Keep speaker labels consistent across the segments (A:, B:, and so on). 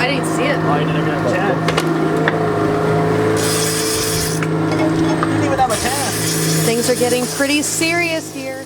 A: I didn't see it.
B: Oh, you didn't even have a chance. You didn't even have a chance.
A: Things are getting pretty serious here.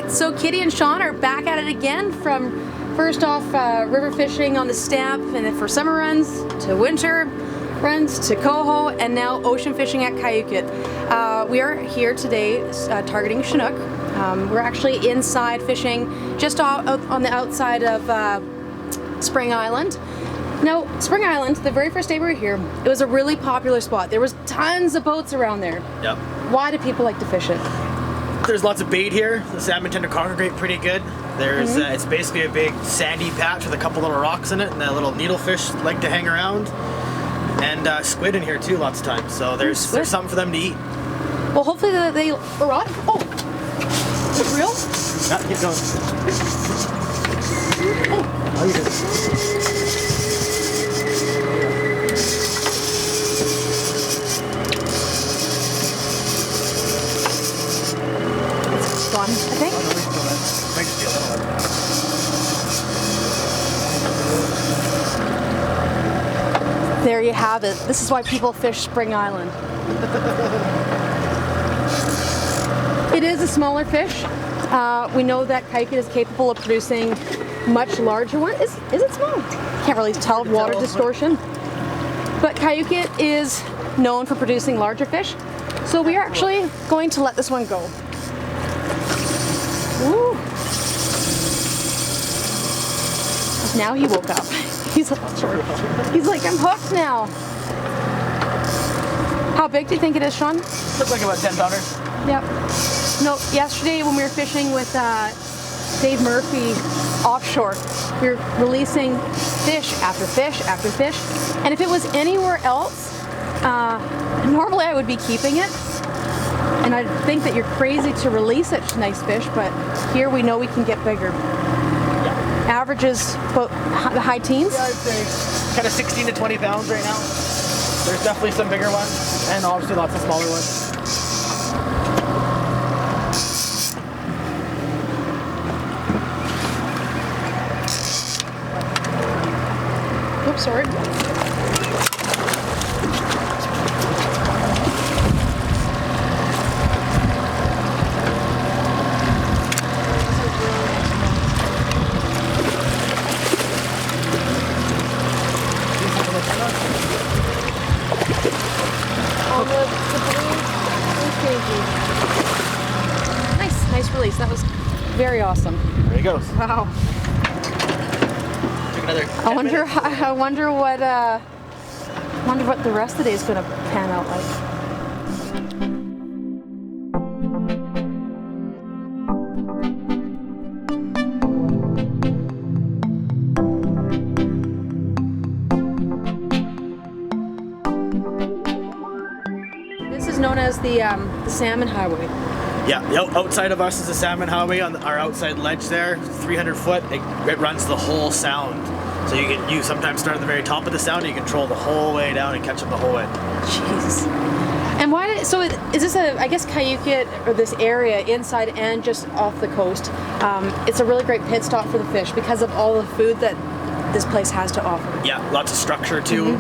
A: So Kitty and Sean are back at it again, from first off river fishing on the Stamp, and then for summer runs to winter runs to coho, and now ocean fishing at Kyuquot. We are here today targeting Chinook. We're actually inside fishing just out on the outside of Spring Island. Now, Spring Island, the very first day we were here, it was a really popular spot. There was tons of boats around there.
B: Yep.
A: Why do people like to fish it?
B: There's lots of bait here. The salmon tend to congregate pretty good. There's it's basically a big sandy patch with a couple little rocks in it, and the little needlefish like to hang around. And squid in here too, lots of times. So there's something for them to eat.
A: Well, hopefully they rot. Oh, is it real?
B: Yeah, keep going. Oh, you did.
A: Gone, I think. There you have it. This is why people fish Spring Island. It is a smaller fish. We know that Kyuquot is capable of producing much larger ones. Is it small? Can't really tell, water distortion. But Kyuquot is known for producing larger fish. So we are actually going to let this one go. Ooh. Now he woke up. He's like, I'm hooked now. How big do you think it is, Sean?
B: Looks like about 10 pounders.
A: Yep. No, yesterday when we were fishing with Dave Murphy offshore, we were releasing fish after fish after fish. And if it was anywhere else, normally I would be keeping it. And I think that you're crazy to release such nice fish, but here we know we can get bigger.
B: Yeah.
A: Averages about the high teens?
B: Yeah, I'd say kind of 16 to 20 pounds right now. There's definitely some bigger ones, and obviously lots of smaller ones.
A: Oops, sorry. Nice release. That was very awesome.
B: There he goes.
A: Wow.
B: Took another 10 minutes.
A: I wonder what the rest of the day is going to pan out like. This is known as the Salmon Highway.
B: Yeah, outside of us is the Salmon Highway on our outside ledge there, 300 foot. It runs the whole sound. So you sometimes start at the very top of the sound, and you can troll the whole way down and catch them the whole way.
A: Jeez. And is this I guess Kyuquot, or this area inside and just off the coast, it's a really great pit stop for the fish because of all the food that this place has to offer.
B: Yeah, lots of structure too.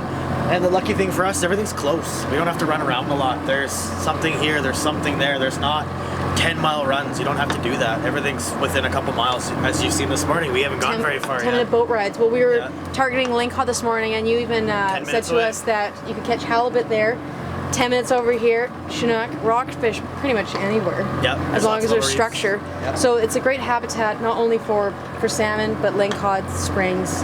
B: And the lucky thing for us, everything's close. We don't have to run around a lot. There's something here, there's something there. There's not 10-mile runs. You don't have to do that. Everything's within a couple miles. As you've seen this morning, we haven't gone very far yet.
A: 10-minute boat rides. Well, we were targeting lingcod this morning, and you even said to us that you could catch halibut there. 10 minutes over here, Chinook, rockfish, pretty much anywhere.
B: Yeah.
A: As long as there's structure.
B: Yep.
A: So it's a great habitat not only for salmon, but lingcod springs,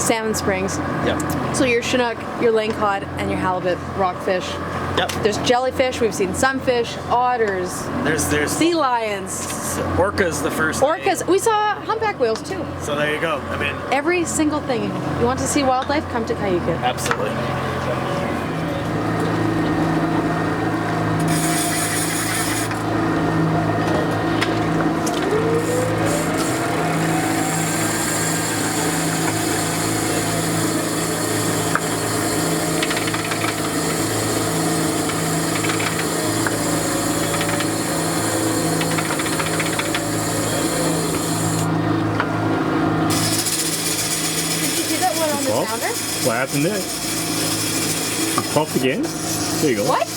A: salmon springs.
B: Yeah.
A: So your Chinook, your lingcod, and your halibut, rockfish,
B: Yep.
A: There's jellyfish. We've seen sunfish, otters.
B: There's
A: sea lions.
B: Orcas the first.
A: Orcas. We saw humpback whales too.
B: So there you go. I mean,
A: every single thing. You want to see wildlife? Come to Kyuquot.
B: Absolutely.
C: What happened there? It popped again? There you go.
A: What?
B: Oh,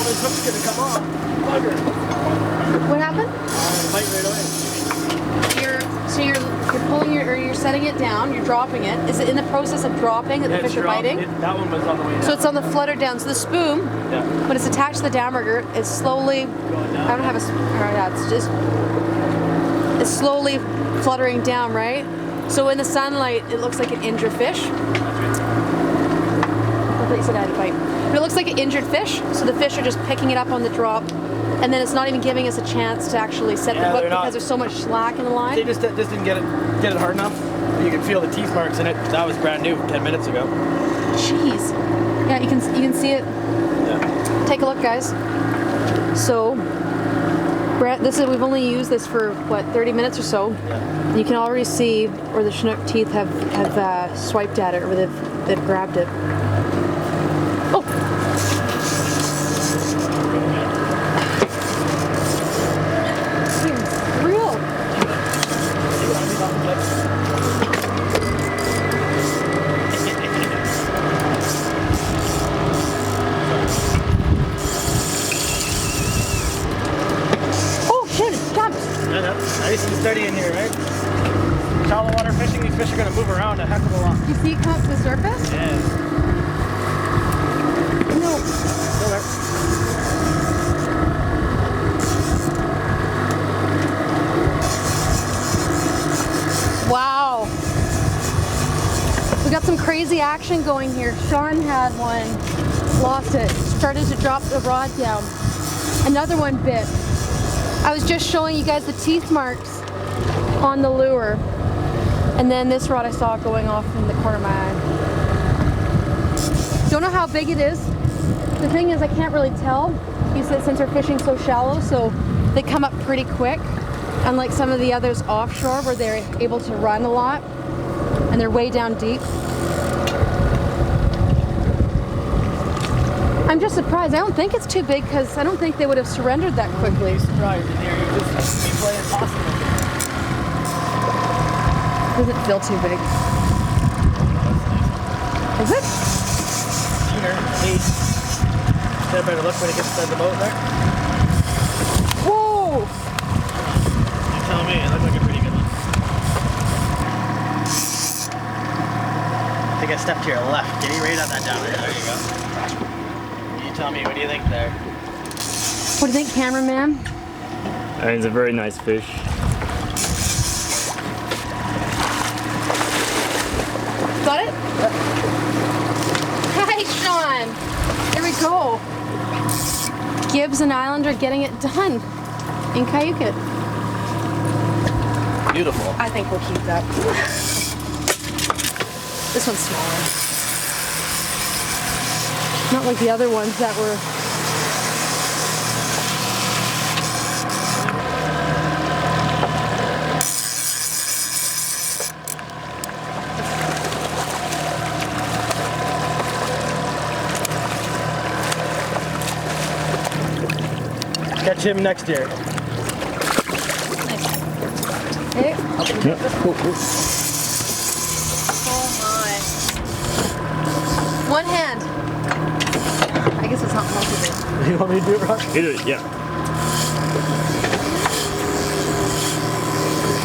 B: this hook's gonna come off. Bugger.
A: What happened?
B: Bite right
A: You're pulling you're setting it down, you're dropping it. Is it in the process of dropping that the fish are biting?
B: That one was on the way down.
A: So it's on the flutter down. So the spoon, when it's attached to the downrigger, is slowly, I don't have it's slowly fluttering down, right? So in the sunlight, it looks like an injured fish. I thought you said I had a bite. But it looks like an injured fish, so the fish are just picking it up on the drop, and then it's not even giving us a chance to actually set the hook because there's so much slack in the line.
B: They just didn't get it hard enough. You can feel the teeth marks in it. That was brand new 10 minutes ago.
A: Jeez. Yeah, you can see it.
B: Yeah.
A: Take a look, guys. So, we've only used this for what, 30 minutes or so.
B: Yeah.
A: You can already see where the Chinook teeth have swiped at it, or they've grabbed it. Oh! Real. Oh shit! It jumped.
B: Nice and steady in here, right? Shallow water fishing, these fish are going to move around a heck of a lot.
A: You see it come up to the surface?
B: Yeah.
A: No.
B: Still there.
A: Wow. We got some crazy action going here. Sean had one, lost it, started to drop the rod down. Another one bit. I was just showing you guys the teeth marks on the lure. And then this rod I saw going off in the corner of my eye. Don't know how big it is. The thing is, I can't really tell. He said since we're fishing so shallow, so they come up pretty quick. Unlike some of the others offshore where they're able to run a lot and they're way down deep. I'm just surprised. I don't think it's too big because I don't think they would have surrendered that quickly.
B: Surprised in here. You just be playing possum.
A: Doesn't feel too big. Is it?
B: Hey. Get a better look when it gets inside the boat there.
A: Whoa!
B: You tell me, it looks like a pretty good one. I think I stepped to your left. Get you right on that down there. There you go. You tell me, what do you think there?
A: What do you think, cameraman?
C: And it's a very nice fish.
A: Got it?
B: Yep.
A: Hi, Sean. Here we go. Gibbs and Islander getting it done in Kyuquot.
B: Beautiful.
A: I think we'll keep that. This one's smaller. Not like the other ones that were.
B: Catch him next year.
A: Hey.
C: Yeah. Cool.
A: Oh my. One hand. I guess it's not multiple.
B: You want me to do it, Rock?
C: Hit it, yeah.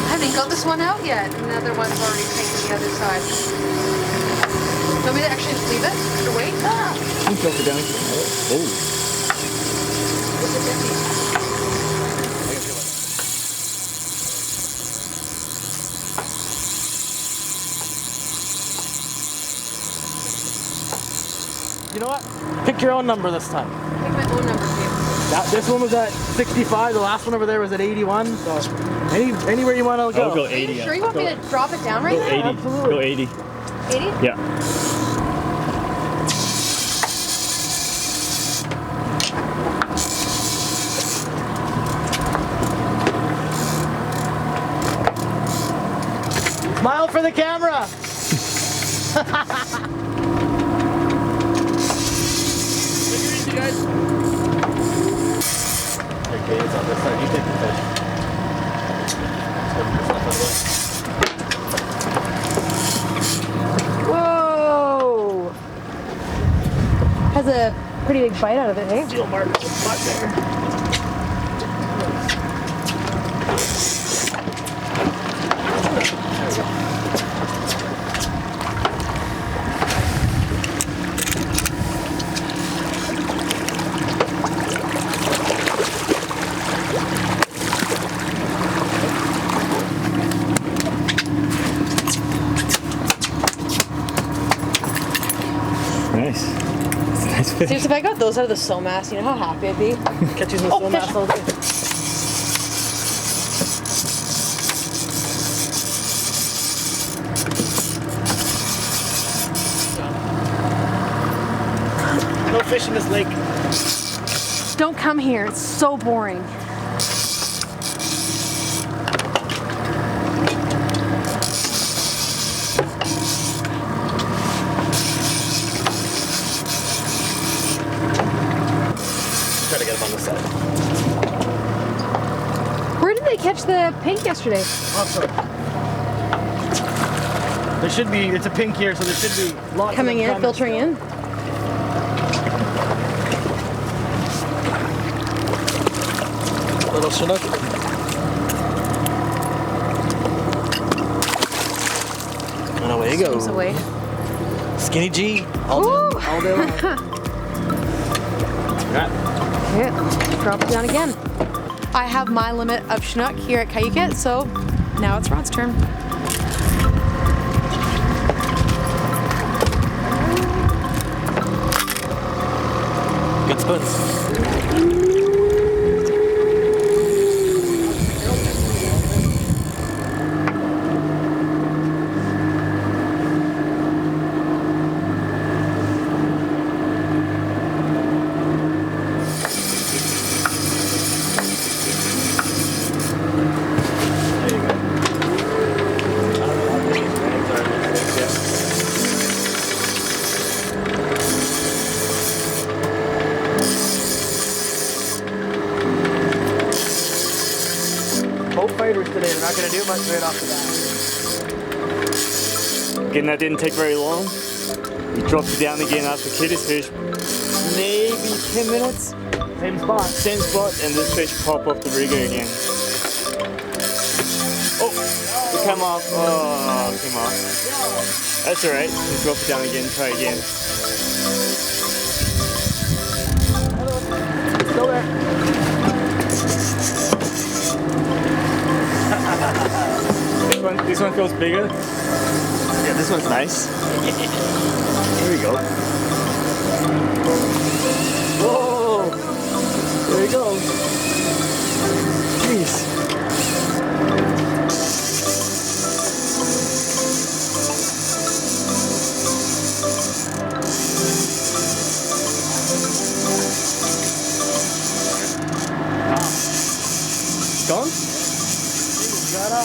A: I haven't even got this one out yet. And the other one's already taken the other side. Do you want me to actually just leave it? Or wait? Ah.
C: You drop it down. Oh.
B: You know what? Pick your own number this time.
A: Pick my own number, Steve.
B: This one was at 65. The last one over there was at 81. So anywhere you want to go.
C: I'll go
A: Are
C: 80.
A: you sure you want me to drop it down right
C: Go
A: now?
C: 80. Go 80.
A: 80?
C: Yeah.
B: Smile for the camera. Take it easy, guys. Okay, it's on this side. You take the fish.
A: Whoa! Has a pretty big bite out of it, hey?
B: Steel mark. Spot there.
C: Nice. It's a nice fish.
A: Seriously, if I got those out of the Somas, you know how happy I'd be?
B: Catch these in the
A: Oh,
B: Somas
A: fish.
B: all day. No fish in this lake.
A: Don't come here, it's so boring.
B: Try to get him on this side.
A: Where did they catch the pink yesterday?
B: Awesome. There should be, it's a pink here, so there should be lots
A: Coming
B: of them
A: in, filtering in?
B: Little Chinook. And away you go.
A: Swims away.
B: Skinny G. All
A: Woo!
B: day, all day long. Right.
A: Yeah, drop it down again. I have my limit of Chinook here at Kyuquot, so now it's Rod's turn.
B: Good spoons. Both fighters today, they're not going to do much right off the bat.
C: Again, that didn't take very long. We dropped it down again after Kitty's fish. Maybe 10 minutes.
B: Same spot.
C: Same spot, and this fish popped off the rigger again. Oh, it came off. Oh, it came off. That's alright. Just drop it down again, try again.
B: Still there.
C: This one feels bigger. Yeah, this one's nice. Here we go. Whoa! There we go. Jeez. Gone?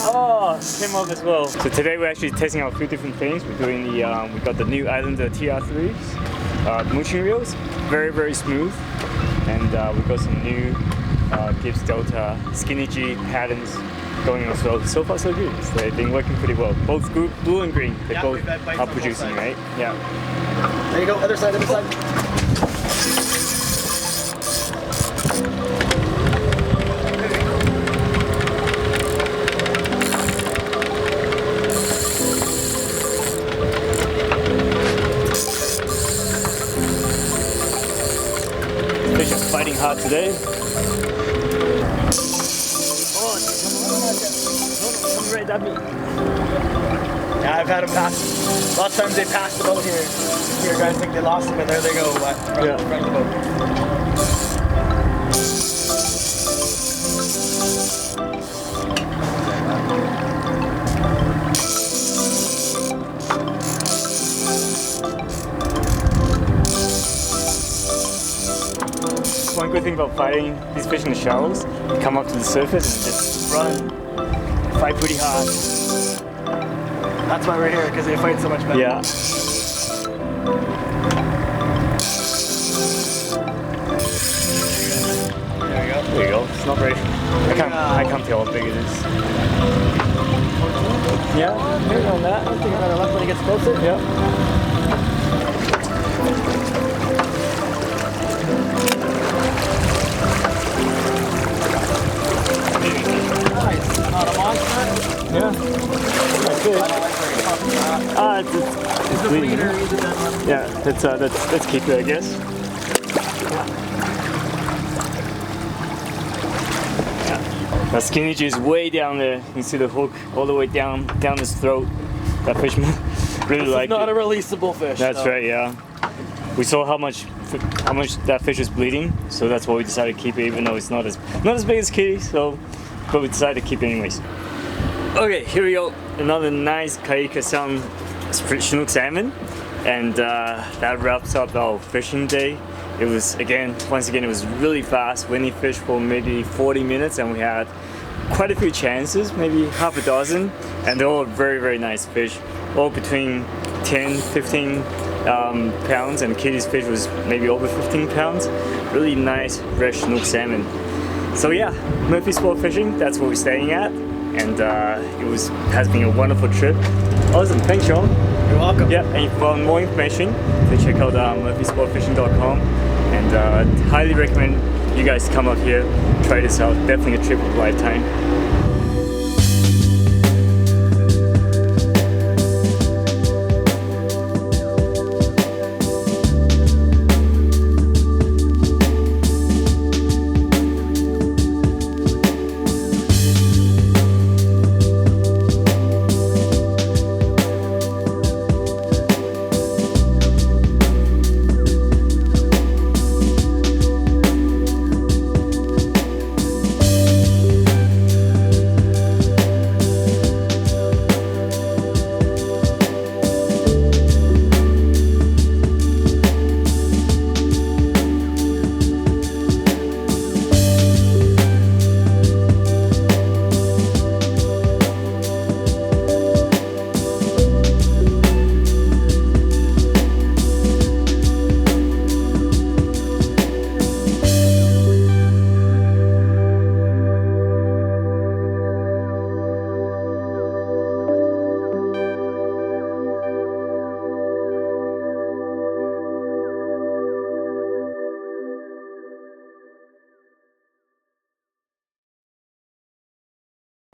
C: Oh, came off as well. So today we're actually testing out a few different things. We're doing the, we got the new Islander TR3s, mooching reels, very, very smooth. And we've got some new Gibbs Delta Skinny G patterns going as well. So far so good. So they've been working pretty well. Both blue and green, they both
B: we've had bites
C: are
B: on both
C: producing,
B: sides.
C: right? Yeah.
B: There you go, other side, other side.
C: Fish are fighting hard today.
B: Oh, come right at me. Yeah, I've had them pass. Lots of times they pass the boat here. here, guys think they lost them, and there they go, front of the boat.
C: One good thing about fighting these fish in the shallows, you come up to the surface and just run, fight pretty hard.
B: That's why we're here, because they fight so much better.
C: Yeah.
B: There you go.
C: There you go. It's not very. I can't tell how big it is. Yeah, maybe on that.
B: I think better luck when he gets closer.
C: Yeah.
B: Nice. Not a monster.
C: Yeah. That's good. It's bleeding. Yeah, let's keep it, I guess. Yeah. The skinny is way down there. You can see the hook all the way down his throat. That fisherman really liked it.
B: Not a releasable fish.
C: That's right. Yeah. We saw how much that fish was bleeding, so that's why we decided to keep it, even though it's not as big as kitty. So, but we decided to keep it anyways. Okay, here we go. Another nice Kyuquot CHINOOK salmon, and that wraps up our fishing day. It was once again, it was really fast. We only fished for maybe 40 minutes, and we had quite a few chances, maybe half a dozen, and they're all very, very nice fish, all between 10, 15 pounds, and Kitty's fish was maybe over 15 pounds. Really nice fresh CHINOOK salmon. So yeah, Murphy Sportfishing, that's where we're staying at, and has been a wonderful trip. Awesome, thanks Sean.
B: You're welcome.
C: Yeah, and if you want more information, please check out murphysportfishing.com, and highly recommend you guys come up here, try this out. Definitely a trip of a lifetime.